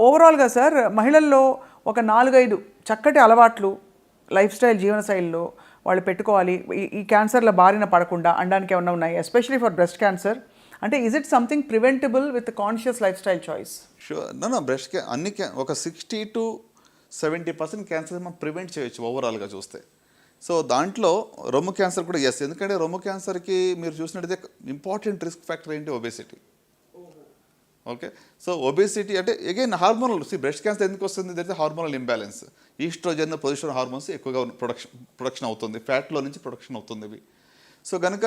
ఓవరాల్గా సార్ మహిళల్లో ఒక 4-5 చక్కటి అలవాట్లు లైఫ్ స్టైల్ జీవనశైలిలో వాళ్ళు పెట్టుకోవాలి ఈ క్యాన్సర్ల బారిన పడకుండా అనడానికి ఏమన్నా ఉన్నాయి ఎస్పెషలీ ఫర్ బ్రెస్ట్ క్యాన్సర్ అంటే is it something preventable with conscious life style choice? Sure breast అన్ని ఒక 60 to 70% క్యాన్సర్ మనం ప్రివెంట్ చేయొచ్చు ఓవరాల్గా చూస్తే. సో దాంట్లో రొమ్ము క్యాన్సర్ కూడా ఎస్, ఎందుకంటే రొమ్ము క్యాన్సర్కి మీరు చూసినట్టయితే ఇంపార్టెంట్ రిస్క్ ఫ్యాక్టర్ ఏంటి? ఒబేసిటీ. ఓకే, సో ఒబేసిటీ అంటే అగైన్ హార్మోనల్. బ్రెస్ట్ క్యాన్సర్ ఎందుకు వస్తుంది? That is hormonal imbalance. Estrogen progesterone hormones ఎక్కువగా ప్రొడక్షన్ అవుతుంది, ఫ్యాట్లో నుంచి ప్రొడక్షన్ అవుతుంది ఇవి. సో కనుక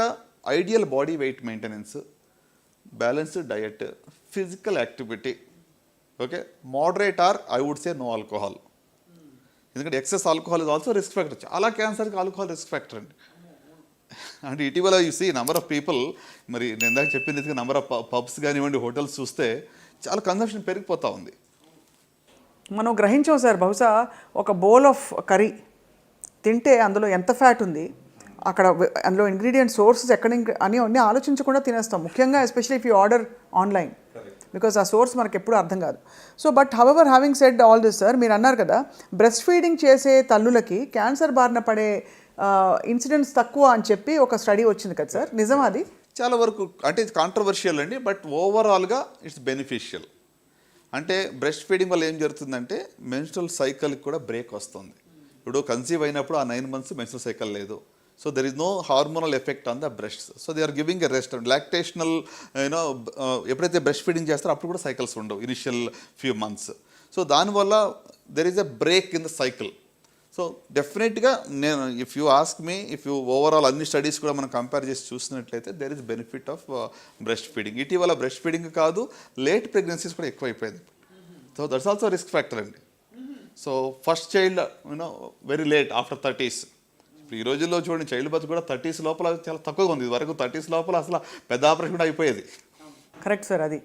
ideal body weight maintenance, balanced diet, physical activity, okay, moderate or I would say no alcohol. ఎందుకంటే excess alcohol is also risk factor. చాలా క్యాన్సర్కి ఆల్కహాల్ రిస్క్ ఫ్యాక్టర్ అండి. అంటే ఇటీవల you see number of people, మరి నేను ఇందాక చెప్పింది నంబర్ ఆఫ్ పబ్స్ కానివ్వండి, హోటల్స్ చూస్తే చాలా కన్సంప్షన్ పెరిగిపోతూ ఉంది. మనం గ్రహించాం సార్, బహుశా ఒక బౌల్ ఆఫ్ కర్రీ తింటే అందులో ఎంత ఫ్యాట్ ఉంది, అక్కడ అందులో ఇంగ్రీడియంట్ సోర్సెస్ ఎక్కడ అని అన్నీ ఆలోచించకుండా తినేస్తాం, ముఖ్యంగా especially if you order online, because ఆ సోర్స్ మనకు ఎప్పుడు అర్థం కాదు. So but however having said all this sir, మీరు అన్నారు కదా బ్రెస్ట్ ఫీడింగ్ చేసే తల్లులకి క్యాన్సర్ బారిన పడే ఇన్సిడెంట్స్ తక్కువ అని చెప్పి ఒక స్టడీ వచ్చింది కదా సార్, నిజమా అది? చాలా వరకు అంటే ఇది కాంట్రవర్షియల్ అండి, బట్ ఓవరాల్గా ఇట్స్ బెనిఫిషియల్. అంటే బ్రెస్ట్ ఫీడింగ్ వల్ల ఏం జరుగుతుందంటే మెన్స్ట్రల్ సైకిల్కి కూడా బ్రేక్ వస్తుంది. ఇప్పుడు కన్సీవ్ అయినప్పుడు ఆ 9 months మెన్స్ట్రల్ సైకిల్ లేదు. So there is no hormonal effect on the breast. So they are giving a rest. Lactational ఎప్పుడైతే బ్రెస్ట్ ఫీడింగ్ చేస్తారో అప్పుడు కూడా సైకిల్స్ ఉండవు ఇనిషియల్ ఫ్యూ మంత్స్. సో దానివల్ల there is a break in the cycle. So డెఫినెట్గా నేను if you ask me, if you overall అన్ని studies కూడా మనం కంపేర్ చేసి చూసినట్లయితే there is benefit of breast feeding. ఇటీవల బ్రెస్ట్ ఫీడింగ్ కాదు, లేట్ ప్రెగ్నెన్సీస్ కూడా ఎక్కువైపోయింది. So that's also risk factor అండి. So first child very late after 30s. ఇప్పుడు ఈ రోజుల్లో చూడండి చైల్డ్ బర్త్ కూడా 30s లోపల చాలా తక్కువగా ఉంది. ఇది వరకు 30s లోపల అసలు పెద్ద ఆపరేషన్ కూడా అయిపోయేది. కరెక్ట్ సార్ అది.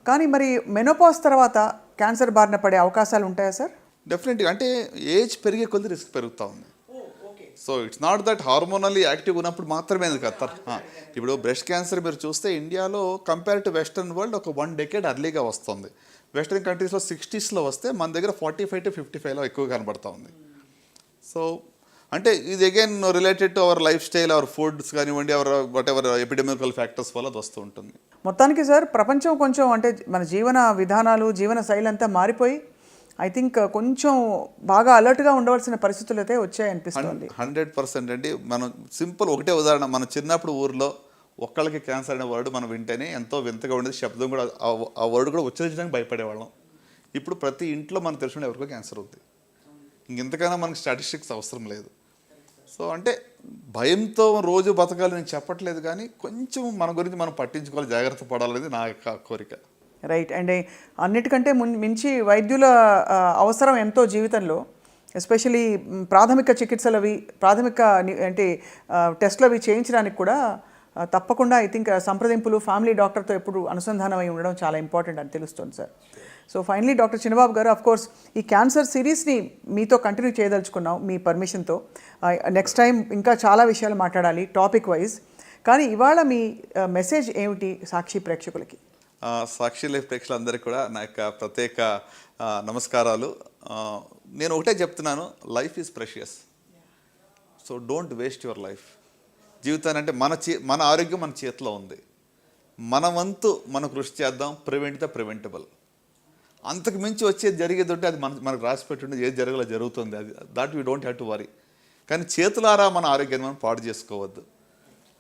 కానీ మరి మెనోపాజ్ తర్వాత క్యాన్సర్ బారిన పడే అవకాశాలు ఉంటాయా సార్? డెఫినెట్గా, అంటే ఏజ్ పెరిగే కొద్ది రిస్క్ పెరుగుతూ ఉంది. So it's not that hormonally active ఉన్నప్పుడు మాత్రమే కదా. ఇప్పుడు బ్రెస్ట్ క్యాన్సర్ మీరు చూస్తే ఇండియాలో కంపేర్ టు వెస్టర్న్ వరల్డ్ ఒక 1 decade అర్లీగా వస్తుంది. వెస్టర్న్ కంట్రీస్లో 60sలో వస్తే మన దగ్గర 45 to 55లో ఎక్కువ కనబడుతూ ఉంది. సో అంటే ఇది again related to our life style, our foods కానివ్వండి, our whatever epidemical factors వల్ల అది వస్తూ ఉంటుంది. మొత్తానికి సార్ ప్రపంచం కొంచెం అంటే మన జీవన విధానాలు, జీవన శైలి అంతా మారిపోయి ఐ థింక్ కొంచెం బాగా అలర్ట్గా ఉండవలసిన పరిస్థితులు అయితే వచ్చాయి అనిపిస్తుంది. 100% అండి. మనం సింపుల్ ఒకటే ఉదాహరణ, మన చిన్నప్పుడు ఊర్లో ఒక్కళ్ళకి క్యాన్సర్ అనే వర్డ్ మనం వింటేనే ఎంతో వింతగా ఉండేది. శబ్దం కూడా ఆ వర్డ్ కూడా ఉచ్చరించడానికి భయపడేవాళ్ళం. ఇప్పుడు ప్రతి ఇంట్లో మనకు తెలిసిన ఎవరికో క్యాన్సర్ ఉంది. ఇంకెంతకైనా మనకి స్టాటిస్టిక్స్ అవసరం లేదు. సో అంటే భయంతో రోజు బతకాలి నేను చెప్పట్లేదు, కానీ కొంచెం మన గురించి మనం పట్టించుకోవాలి, జాగ్రత్త పడాలనేది నా యొక్క కోరిక. రైట్. అండ్ అన్నిటికంటే మించి వైద్యుల అవసరం ఎంతో జీవితంలో, ఎస్పెషలీ ప్రాథమిక చికిత్సలవి, ప్రాథమిక అంటే టెస్ట్లు అవి చేయించడానికి కూడా తప్పకుండా ఐ థింక్ సంప్రదింపులు ఫ్యామిలీ డాక్టర్తో ఎప్పుడు అనుసంధానం అయి ఉండడం చాలా ఇంపార్టెంట్ అని తెలుస్తుంది సార్. సో ఫైనలీ డాక్టర్ చిన్నబాబు గారు, ఆఫ్ కోర్స్ ఈ క్యాన్సర్ సిరీస్ని మీతో కంటిన్యూ చేయదలుచుకున్నాం మీ పర్మిషన్తో. నెక్స్ట్ టైం ఇంకా చాలా విషయాలు మాట్లాడాలి టాపిక్ వైజ్. కానీ ఇవాళ మీ మెసేజ్ ఏమిటి సాక్షి ప్రేక్షకులకి? సాక్షి లైఫ్ ప్రేక్షకులందరికీ కూడా నా యొక్క ప్రత్యేక నమస్కారాలు. నేను ఒకటే చెప్తున్నాను, life is precious. So don't waste your life. జీవితాన్ని అంటే మన ఆరోగ్యం మన చేతిలో ఉంది. మన వంతు మనం కృషి చేద్దాం. Prevent the preventable. అంతకు మించి వచ్చేది జరిగేది ఉంటే అది మనకు రాసి పెట్టుంటే ఏది జరగలో జరుగుతుంది. అది that we don't have to worry. కానీ చేతులారా మన ఆరోగ్యాన్ని మనం పాడు చేసుకోవద్దు.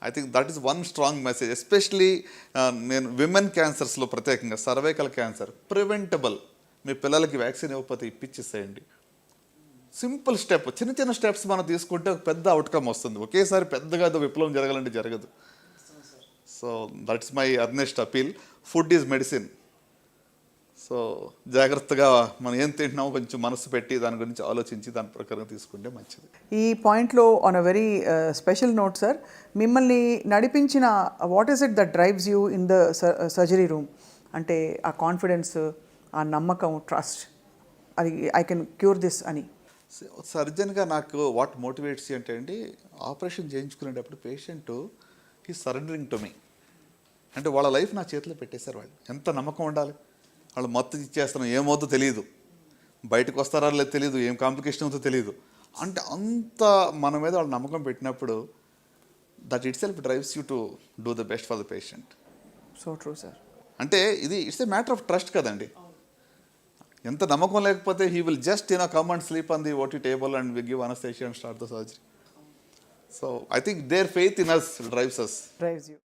I think that is one strong message. Especially నేను విమెన్ క్యాన్సర్స్లో ప్రత్యేకంగా సర్వైకల్ క్యాన్సర్ ప్రివెంటబుల్. మీ పిల్లలకి వ్యాక్సిన్ ఇవ్వకపోతే ఇప్పించేసేయండి. సింపుల్ స్టెప్, చిన్న చిన్న స్టెప్స్ మనం తీసుకుంటే ఒక పెద్ద అవుట్కమ్ వస్తుంది. ఒకేసారి పెద్దగా విప్లవం జరగాలంటే జరగదు. So that's my Ernest appeal. Food is medicine. So జాగ్రత్తగా మనం ఏం తింటున్నామో కొంచెం మనసు పెట్టి దాని గురించి ఆలోచించి దాని ప్రకారం తీసుకుంటే మంచిది. ఈ పాయింట్లో on a very special note sir, మిమ్మల్ని నడిపించిన what is it that drives you in the surgery room? అంటే ఆ కాన్ఫిడెన్స్, ఆ నమ్మకం, ట్రస్ట్, అది ఐ కెన్ క్యూర్ దిస్ అని. సర్జన్గా నాకు వాట్ మోటివేట్స్ అంటే అండి, ఆపరేషన్ చేయించుకునేటప్పుడు పేషెంట్ ఈ సరెండరింగ్ టు మీ. అంటే వాళ్ళ లైఫ్ నా చేతిలో పెట్టేశారు. వాళ్ళు ఎంత నమ్మకం ఉండాలి. వాళ్ళు మత్తు ఇచ్చేస్తున్నాం ఏమవుతుందో తెలియదు, బయటకు వస్తారా లేదు తెలియదు, ఏం కాంప్లికేషన్ అవుతుందో తెలియదు. అంటే అంత మన మీద వాళ్ళు నమ్మకం పెట్టినప్పుడు that itself drives you to do the best for the patient. So true sir. అంటే ఇది it's a matter of trust కదండి. ఎంత నమ్మకం లేకపోతే he will just come and sleep on the OT table and we give anaesthesia and start the surgery. So I think their faith in us drives us. Drives you.